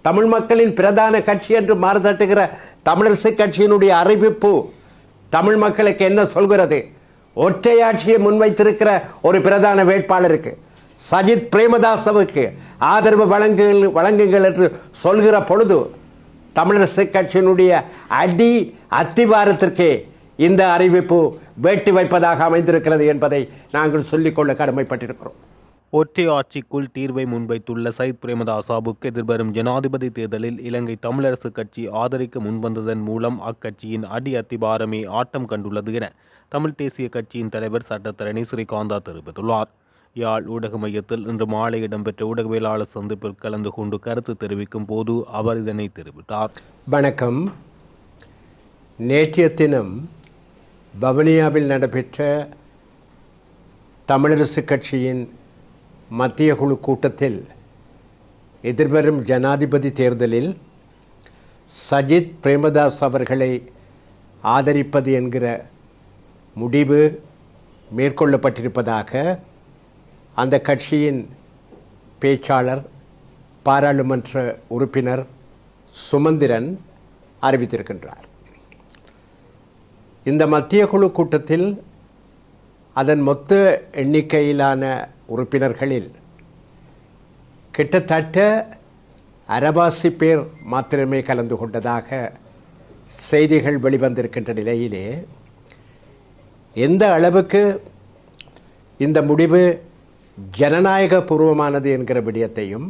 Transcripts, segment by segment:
தமிழ் மக்களின் பிரதான கட்சி என்று மாறுதட்டுகிற தமிழரசு கட்சியினுடைய அறிவிப்பு தமிழ் மக்களுக்கு என்ன சொல்கிறது? ஒற்றையாட்சியை முன்வைத்திருக்கிற ஒரு பிரதான வேட்பாளருக்கு சஜித் பிரேமதாசவுக்கு ஆதரவு வழங்குங்கள் என்று சொல்கிற பொழுது தமிழரசு கட்சியினுடைய அடி அத்திவாரத்திற்கே இந்த அறிவிப்பு வேட்டி வைப்பதாக அமைந்திருக்கிறது என்பதை நாங்கள் சொல்லிக்கொள்ள கடமைப்பட்டிருக்கிறோம். ஒற்றை ஆட்சிக்குள் தீர்வை முன்வைத்துள்ள சயித் பிரேமதாசாவுக்கு எதிர்வரும் ஜனாதிபதி தேர்தலில் இலங்கை தமிழரசு கட்சி ஆதரிக்க முன்வந்ததன் மூலம் அக்கட்சியின் அடி அத்திவாரமே ஆட்டம் கண்டுள்ளது என தமிழ் தேசிய கட்சியின் தலைவர் சட்டத்தரணி ஸ்ரீகாந்தா தெரிவித்துள்ளார். யாழ் ஊடக மையத்தில் இன்று மாலை இடம்பெற்ற ஊடகவியலாளர் சந்திப்பில் கலந்து கொண்டு கருத்து தெரிவிக்கும் போது அவர் இதனை தெரிவித்தார். வணக்கம். நேற்றைய தினம் வவுனியாவில் நடைபெற்ற தமிழரசு கட்சியின் மத்திய குழு கூட்டத்தில் எதிர்வரும் ஜனாதிபதி தேர்தலில் சஜித் பிரேமதாஸ் அவர்களை ஆதரிப்பது என்கிற முடிவு மேற்கொள்ளப்பட்டிருப்பதாக அந்த கட்சியின் பேச்சாளர் பாராளுமன்ற உறுப்பினர் சுமந்திரன் அறிவித்திருக்கின்றார். இந்த மத்திய குழு கூட்டத்தில் அதன் மொத்த எண்ணிக்கையிலான உறுப்பினர்களில் கிட்டத்தட்ட அரவாசி பேர் மாத்திரமே கலந்து கொண்டதாக செய்திகள் வெளிவந்திருக்கின்ற நிலையிலே எந்த அளவுக்கு இந்த முடிவு ஜனநாயக பூர்வமானது என்கிற விடயத்தையும்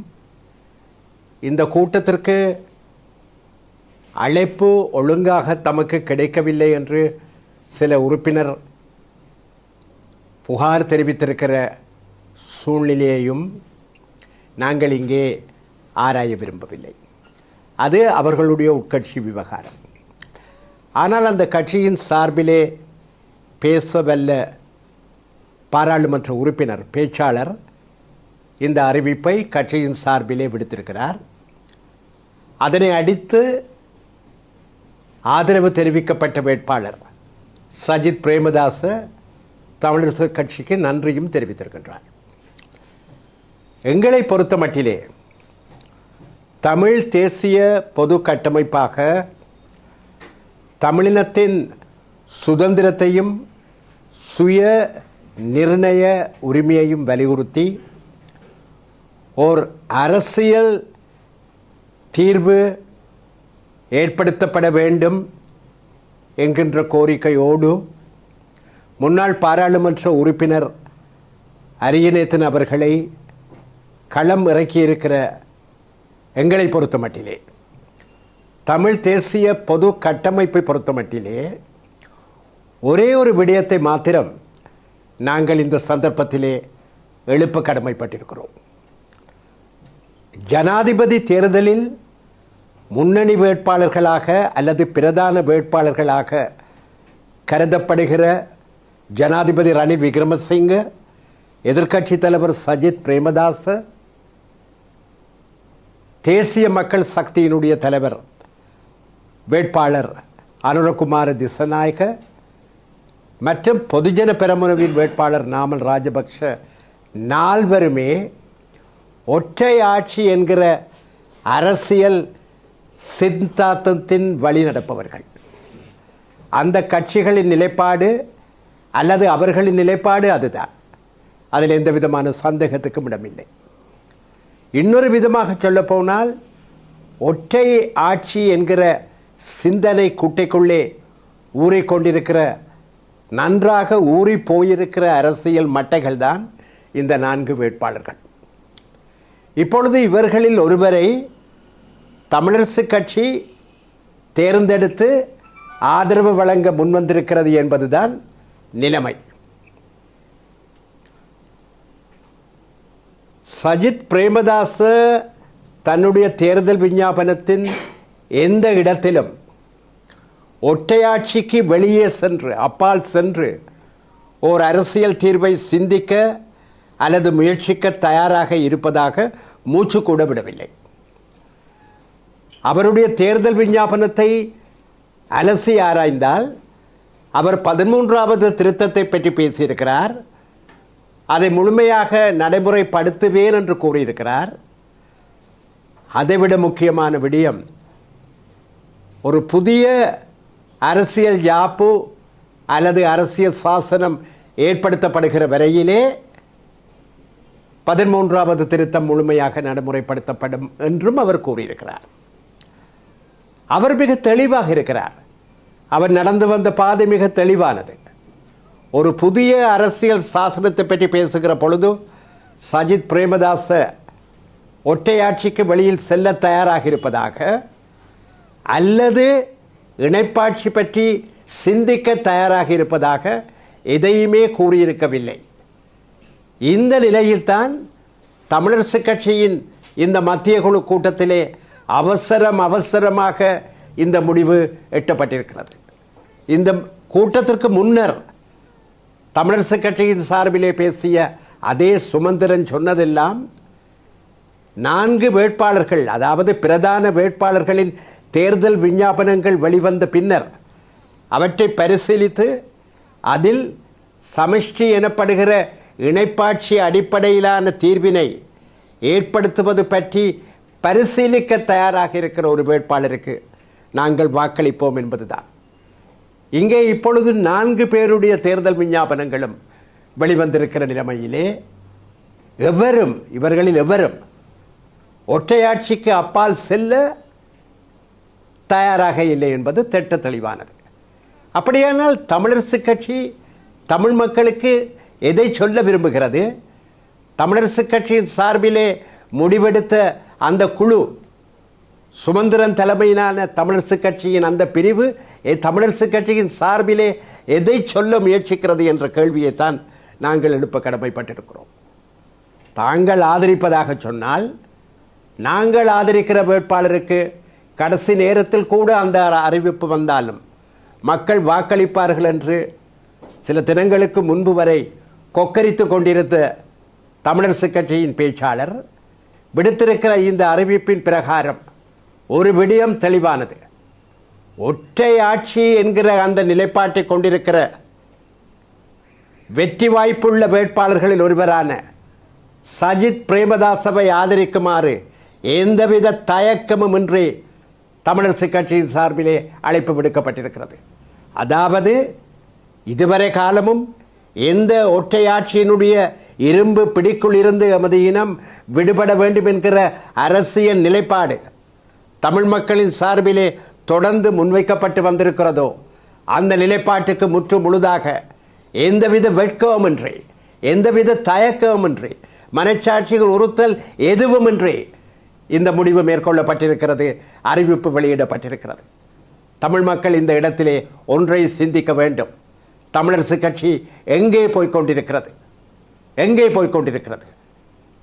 இந்த கூட்டத்திற்கு அழைப்பு ஒழுங்காக தமக்கு கிடைக்கவில்லை என்று சில உறுப்பினர் புகார் தெரிவித்திருக்கிற சூழ்நிலையையும் நாங்கள் இங்கே ஆராய விரும்பவில்லை. அது அவர்களுடைய உட்கட்சி விவகாரம். ஆனால் அந்த கட்சியின் சார்பிலே பேசவல்ல பாராளுமன்ற உறுப்பினர் பேச்சாளர் இந்த அறிவிப்பை கட்சியின் சார்பிலே விடுத்திருக்கிறார். அதனை அடித்து ஆதரவு தெரிவிக்கப்பட்ட வேட்பாளர் சஜித் பிரேமதாச தமிழரசு கட்சிக்கு நன்றியும் தெரிவித்திருக்கின்றார். எங்களை பொறுத்த மட்டிலே தமிழ் தேசிய பொது கட்டமைப்பாக தமிழினத்தின் சுதந்திரத்தையும் சுய நிர்ணய உரிமையையும் வலியுறுத்தி ஓர் அரசியல் தீர்வு ஏற்படுத்தப்பட வேண்டும் என்கின்ற கோரிக்கையோடு முன்னாள் பாராளுமன்ற உறுப்பினர் அரியநேத்தன் அவர்களை களம் இறக்கியிருக்கிற எங்களை பொறுத்த மட்டிலே தமிழ் தேசிய பொது கட்டமைப்பை பொறுத்த மட்டிலே ஒரே ஒரு விடயத்தை மாத்திரம் நாங்கள் இந்த சந்தர்ப்பத்திலே எழுப்ப கடமைப்பட்டிருக்கிறோம். ஜனாதிபதி தேர்தலில் முன்னணி வேட்பாளர்களாக அல்லது பிரதான வேட்பாளர்களாக கருதப்படுகிற ஜனாதிபதி ரணில் விக்ரமசிங்க, எதிர்க்கட்சி தலைவர் சஜித் பிரேமதாச, தேசிய மக்கள் சக்தியினுடைய தலைவர் வேட்பாளர் அனுரகுமார திசநாயக்க மற்றும் பொதுஜன பெரமுனவின் வேட்பாளர் நாமல் ராஜபக்ஷ நால்வருமே ஒற்றை ஆட்சி என்கிற அரசியல் சித்தாந்தத்தின் வழி நடப்பவர்கள். அந்த கட்சிகளின் நிலைப்பாடு அல்லது அவர்களின் நிலைப்பாடு அதுதான். அதில் எந்த விதமான சந்தேகத்துக்கும் இடமில்லை. இன்னொரு விதமாக சொல்லப்போனால் ஒற்றை ஆட்சி என்கிற சிந்தனை குட்டைக்குள்ளே ஊறிக்கொண்டிருக்கிற நன்றாக ஊறி போயிருக்கிற அரசியல் மட்டைகள் தான் இந்த 4 வேட்பாளர்கள். இப்பொழுது இவர்களில் ஒருவரை தமிழரசு கட்சி தேர்ந்தெடுத்து ஆதரவு வழங்க முன்வந்திருக்கிறது என்பதுதான் நிலைமை. சஜித் பிரேமதாச தன்னுடைய தேர்தல் விஞ்ஞாபனத்தின் எந்த இடத்திலும் ஒற்றையாட்சிக்கு வெளியே சென்று அப்பால் சென்று ஓர் அரசியல் தீர்வை சிந்திக்க அல்லது முயற்சிக்க தயாராக இருப்பதாக மூச்சு கூட விடவில்லை. அவருடைய தேர்தல் விஞ்ஞாபனத்தை அலசி ஆராய்ந்தால் அவர் 13வது திருத்தத்தை பற்றி பேசியிருக்கிறார். அதை முழுமையாக நடைமுறைப்படுத்துவேன் என்று கூறியிருக்கிறார். அதைவிட முக்கியமான விடயம், ஒரு புதிய அரசியல் யாப்பு அல்லது அரசியல் சாசனம் ஏற்படுத்தப்படுகிற வரையிலே 13வது திருத்தம் முழுமையாக நடைமுறைப்படுத்தப்படும் என்றும் அவர் கூறியிருக்கிறார். அவர் மிக தெளிவாக இருக்கிறார். அவர் நடந்து வந்த பாதை மிக தெளிவானது. ஒரு புதிய அரசியல் சாசனத்தை பற்றி பேசுகிற பொழுது சஜித் பிரேமதாச ஒற்றையாட்சிக்கு வெளியில் செல்ல தயாராக இருப்பதாக அல்லது இணைப்பாட்சி பற்றி சிந்திக்க தயாராக இருப்பதாக எதையுமே கூறியிருக்கவில்லை. இந்த நிலையில்தான் தமிழரசு கட்சியின் இந்த மத்திய குழு கூட்டத்திலே அவசரமாக இந்த முடிவு எட்டப்பட்டிருக்கிறது. இந்த கூட்டத்திற்கு முன்னர் தமிழரசு கட்சியின் சார்பிலே பேசிய அதே சுமந்திரன் சொன்னதெல்லாம் 4 வேட்பாளர்கள், அதாவது பிரதான வேட்பாளர்களின் தேர்தல் விஞ்ஞாபனங்கள் வெளிவந்த பின்னர் அவற்றை பரிசீலித்து அதில் சமஷ்டி எனப்படுகிற இணைப்பாட்சி அடிப்படையிலான தீர்வினை ஏற்படுத்துவது பற்றி பரிசீலிக்க தயாராக இருக்கிற ஒரு வேட்பாளருக்கு நாங்கள் வாக்களிப்போம் என்பதுதான். இங்கே இப்பொழுது 4 பேருடைய தேர்தல் விஞ்ஞாபனங்களும் வெளிவந்திருக்கிற நிலைமையிலே இவர்களில் எவரும் ஒற்றையாட்சிக்கு அப்பால் செல்ல தயாராக இல்லை என்பது திட்ட தெளிவானது. அப்படியானால் தமிழரசு கட்சி தமிழ் மக்களுக்கு எதை சொல்ல விரும்புகிறது? தமிழரசு கட்சியின் சார்பிலே முடிவெடுத்த அந்த குழு, சுமந்திரன் தலைமையிலான தமிழரசு கட்சியின் அந்த பிரிவு தமிழரசு கட்சியின் சார்பிலே எதை சொல்ல முயற்சிக்கிறது என்ற கேள்வியை தான் நாங்கள் எழுப்ப கடமைப்பட்டிருக்கிறோம். தாங்கள் ஆதரிப்பதாக சொன்னால் நாங்கள் ஆதரிக்கிற வேட்பாளருக்கு கடைசி நேரத்தில் கூட அந்த அறிவிப்பு வந்தாலும் மக்கள் வாக்களிப்பார்கள் என்று சில தினங்களுக்கு முன்பு வரை கொக்கரித்து கொண்டிருந்த தமிழரசு கட்சியின் பேச்சாளர் விடுத்திருக்கிற இந்த அறிவிப்பின் பிரகாரம் ஒரு விடயம் தெளிவானது. ஒற்றை ஆட்சி என்கிற அந்த நிலைப்பாட்டை கொண்டிருக்கிற வெற்றி வாய்ப்புள்ள வேட்பாளர்களில் ஒருவரான சஜித் பிரேமதாசவை ஆதரிக்குமாறு எந்தவித தயக்கமும் இன்றி தமிழரசு கட்சியின் சார்பிலே அழைப்பு விடுக்கப்பட்டிருக்கிறது. அதாவது இதுவரை காலமும் எந்த ஒற்றையாட்சியினுடைய இரும்பு பிடிக்குள் இருந்து எமது இனம் விடுபட வேண்டும் என்கிற அரசியல் நிலைப்பாடு தமிழ் மக்களின் சார்பிலே தொடர்ந்து முன்வைக்கப்பட்டு வந்திருக்கிறதோ அந்த நிலைப்பாட்டுக்கு முற்று முழுதாக எந்தவித வெட்கவுமின்றி எந்தவித தயக்கவுமின்றி மனச்சாட்சிகள் உறுத்தல் எதுவுமின்றி இந்த முடிவு மேற்கொள்ளப்பட்டிருக்கிறது, அறிவிப்பு வெளியிடப்பட்டிருக்கிறது. தமிழ் மக்கள் இந்த இடத்திலே ஒன்றை சிந்திக்க வேண்டும். தமிழரசு கட்சி எங்கே போய்கொண்டிருக்கிறது?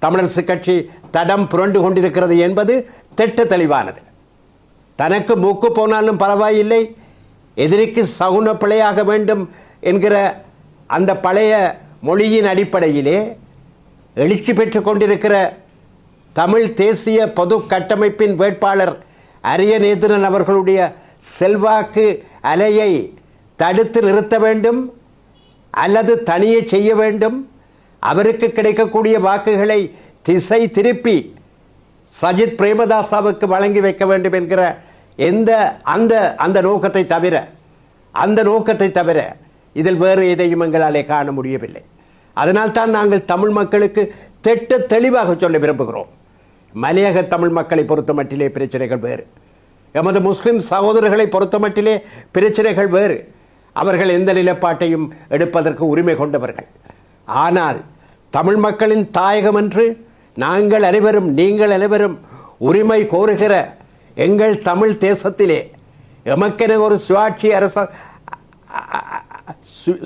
தமிழரசு கட்சி தடம் புரண்டு கொண்டிருக்கிறது என்பது திட்ட தெளிவானது. தனக்கு மூக்கு போனாலும் பரவாயில்லை, எதிரிக்கு சகுன பிழையாக வேண்டும் என்கிற அந்த பழைய மொழியின் அடிப்படையிலே எழுச்சி பெற்றுக் கொண்டிருக்கிற தமிழ் தேசிய பொது கட்டமைப்பின் வேட்பாளர் அரியநேத்திரன் அவர்களுடைய செல்வாக்கு அலையை தடுத்து நிறுத்த வேண்டும் அல்லது தனியே செய்ய வேண்டும், அவருக்கு கிடைக்கக்கூடிய வாக்குகளை திசை திருப்பி சஜித் பிரேமதாசாவுக்கு வழங்கி வைக்க வேண்டும் என்கிற அந்த நோக்கத்தை தவிர இதில் வேறு எதையும் எங்களாலே காண முடியவில்லை. அதனால் தான் நாங்கள் தமிழ் மக்களுக்கு திட்ட தெளிவாக சொல்ல விரும்புகிறோம். மலையக தமிழ் மக்களை பொறுத்த மட்டிலே பிரச்சனைகள் வேறு, எமது முஸ்லிம் சகோதரர்களை பொறுத்த மட்டிலே பிரச்சனைகள் வேறு. அவர்கள் எந்த நிலைப்பாட்டையும் எடுப்பதற்கு உரிமை கொண்டவர்கள். ஆனால் தமிழ் மக்களின் தாயகம் என்று நாங்கள் அனைவரும் நீங்கள் அனைவரும் உரிமை கோருகிற எங்கள் தமிழ் தேசத்திலே எமக்கென ஒரு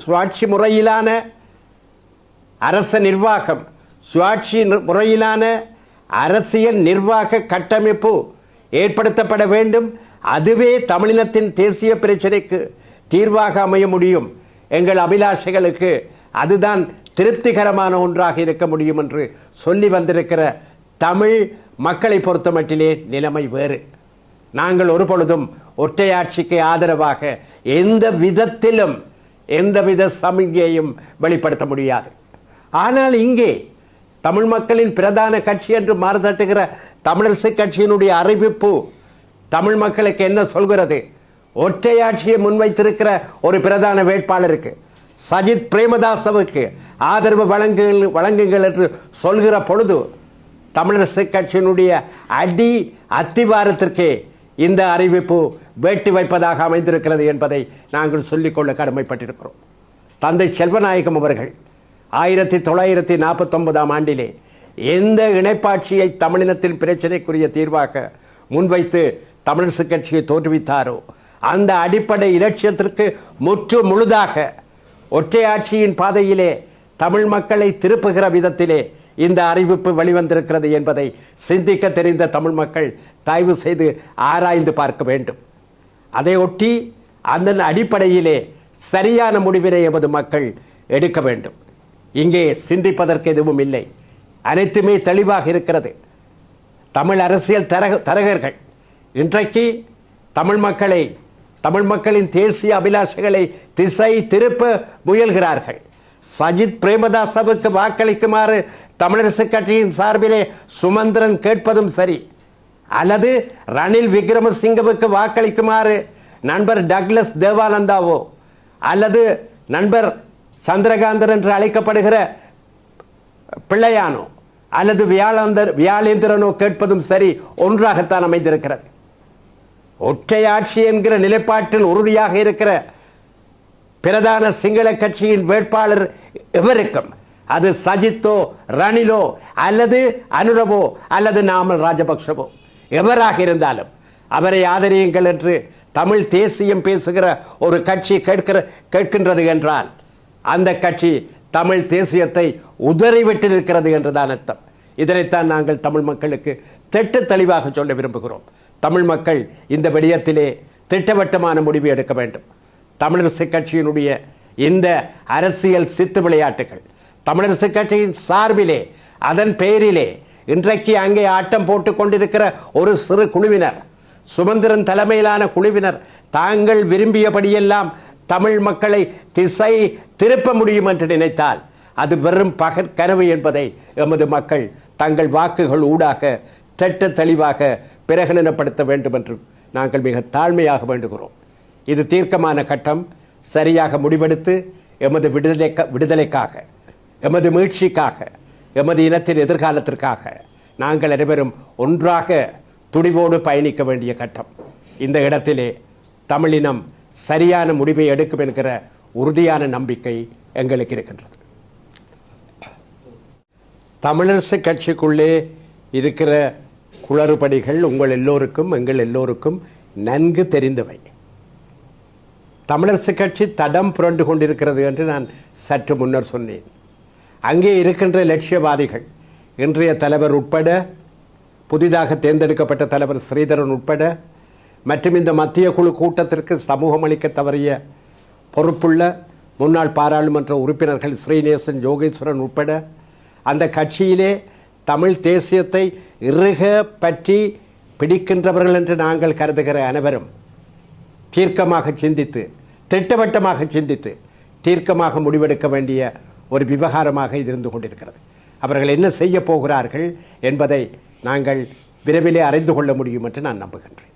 சுயாட்சி முறையிலான அரச நிர்வாகம், சுயாட்சி முறையிலான அரசியல் நிர்வாக கட்டமைப்பு ஏற்படுத்தப்பட வேண்டும். அதுவே தமிழினத்தின் தேசிய பிரச்சனைக்கு தீர்வாக அமைய முடியும். எங்கள் அபிலாஷைகளுக்கு அதுதான் திருப்திகரமான ஒன்றாக இருக்க முடியும் என்று சொல்லி வந்திருக்கிற தமிழ் மக்களை பொறுத்த மட்டிலே நிலைமை வேறு. நாங்கள் ஒரு பொழுதும் ஒற்றையாட்சிக்கு ஆதரவாக எந்த விதத்திலும் எந்தவித சமிகையையும் வெளிப்படுத்த முடியாது. ஆனால் இங்கே தமிழ் மக்களின் பிரதான கட்சி என்று மாறுதட்டுகிற தமிழரசு கட்சியினுடைய அறிவிப்பு தமிழ் மக்களுக்கு என்ன சொல்கிறது? ஒற்றையாட்சியை முன்வைத்திருக்கிற ஒரு பிரதான வேட்பாளருக்கு சஜித் பிரேமதாசவுக்கு ஆதரவு வழங்குங்கள் என்று சொல்கிற பொழுது தமிழரசு கட்சியினுடைய அடி அத்திவாரத்திற்கே இந்த அறிவிப்பு வேட்டி வைப்பதாக அமைந்திருக்கிறது என்பதை நாங்கள் சொல்லிக்கொள்ள கடமைப்பட்டிருக்கிறோம். தந்தை செல்வநாயகம் அவர்கள் 1949ஆம் ஆண்டிலே எந்த இணைப்பாட்சியை தமிழினத்தின் பிரச்சனைக்குரிய தீர்வாக முன்வைத்து தமிழரசு கட்சியை தோற்றுவித்தாரோ அந்த அடிப்படை இலட்சியத்திற்கு முற்று முழுதாக ஒற்றையாட்சியின் பாதையிலே தமிழ் மக்களை திருப்புகிற விதத்திலே இந்த அறிவிப்பு வெளிவந்திருக்கிறது என்பதை சிந்திக்க தெரிந்த தமிழ் மக்கள் தயவு செய்து ஆராய்ந்து பார்க்க வேண்டும். அதை ஒட்டி அந்த அடிப்படையிலே சரியான முடிவினை எமது மக்கள் எடுக்க வேண்டும். இங்கே சிந்திப்பதற்கு எதுவும் இல்லை, அனைத்துமே தெளிவாக இருக்கிறது. தமிழ் அரசியல் தரகர்கள் இன்றைக்கு தமிழ் மக்களின் தேசிய அபிலாஷைகளை திசை திருப்ப முயல்கிறார்கள். சஜித் பிரேமதாசவுக்கு வாக்களிக்குமாறு தமிழரசு கட்சியின் சார்பிலே சுமந்திரன் கேட்பதும் சரி, அல்லது ரணில் விக்ரமசிங்கவுக்கு வாக்களிக்குமாறு நண்பர் டக்ளஸ் தேவானந்தாவோ அல்லது நண்பர் சந்திரகாந்தர் என்று அழைக்கப்படுகிற பிள்ளையானோ அல்லது வியாழேந்திரனோ கேட்பதும் சரி ஒன்றாகத்தான் அமைந்திருக்கிறது. ஒற்றையாட்சி என்கிற நிலைப்பாட்டில் உறுதியாக இருக்கிற பிரதான சிங்கள கட்சியின் வேட்பாளர் எவருக்கும், அது சஜித்தோ ரணிலோ அல்லது அனுரவோ அல்லது நாமல் ராஜபக்சவோ எவராக இருந்தாலும் அவரை ஆதரியுங்கள் என்று தமிழ் தேசியம் பேசுகிற ஒரு கட்சி கேட்கின்றது என்றால் அந்த கட்சி தமிழ் தேசியத்தை உதறிவிட்டு இருக்கிறது என்றுதான் அர்த்தம். இதனைத்தான் நாங்கள் தமிழ் மக்களுக்கு திட்ட தெளிவாக சொல்ல விரும்புகிறோம். தமிழ் மக்கள் இந்த விடயத்திலே திட்டவட்டமான முடிவு எடுக்க வேண்டும். தமிழரசு கட்சியினுடைய இந்த அரசியல் சித்து விளையாட்டுகள் தமிழரசு கட்சியின் சார்பிலே அதன் பெயரிலே இன்றைக்கு அங்கே ஆட்டம் போட்டுக் கொண்டிருக்கிற ஒரு சிறு குழுவினர், சுமந்திரன் தலைமையிலான குழுவினர் தாங்கள் விரும்பியபடியெல்லாம் தமிழ் மக்களை திசை திருப்ப முடியும் என்று நினைத்தால் அது வெறும் பகற்கனவு என்பதை எமது மக்கள் தங்கள் வாக்குகள் ஊடாக திட்ட தெளிவாக பிரகடனப்படுத்த வேண்டும் என்று நாங்கள் மிக தாழ்மையாக வேண்டுகிறோம். இது தீர்க்கமான கட்டம். சரியாக முடிவெடுத்து எமது விடுதலைக்காக, எமது மீட்சிக்காக, எமது இனத்தின் எதிர்காலத்திற்காக நாங்கள் அனைவரும் ஒன்றாக துடிவோடு பயணிக்க வேண்டிய கட்டம். இந்த இடத்திலே தமிழினம் சரியான முடிவை எடுக்கும் என்கிற உறுதியான நம்பிக்கை எங்களுக்கு இருக்கின்றது. தமிழரசு கட்சிக்குள்ளே இருக்கிற குளறுபடிகள் உங்கள் எல்லோருக்கும் எங்கள் எல்லோருக்கும் நன்கு தெரிந்தவை. தமிழரசு கட்சி தடம் புரண்டு கொண்டிருக்கிறது என்று நான் சற்று முன்னர் சொன்னேன். அங்கே இருக்கின்ற லட்சியவாதிகள், இன்றைய தலைவர் உட்பட, புதிதாக தேர்ந்தெடுக்கப்பட்ட தலைவர் ஸ்ரீதரன் உட்பட, மற்றும் இந்த மத்திய குழு கூட்டத்திற்கு சமூகம் அளிக்க தவறிய பொறுப்புள்ள முன்னாள் பாராளுமன்ற உறுப்பினர்கள் ஸ்ரீநேசன், யோகேஸ்வரன் உட்பட அந்த கட்சியிலே தமிழ் தேசியத்தை இறுக பற்றி பிடிக்கின்றவர்கள் என்று நாங்கள் கருதுகிற அனைவரும் தீர்க்கமாக சிந்தித்து, திட்டவட்டமாக சிந்தித்து, தீர்க்கமாக முடிவெடுக்க வேண்டிய ஒரு விவகாரமாக இது இருந்து கொண்டிருக்கிறது. அவர்கள் என்ன செய்ய போகிறார்கள் என்பதை நாங்கள் விரைவிலே அறிந்து கொள்ள முடியும் என்று நான் நம்புகின்றேன்.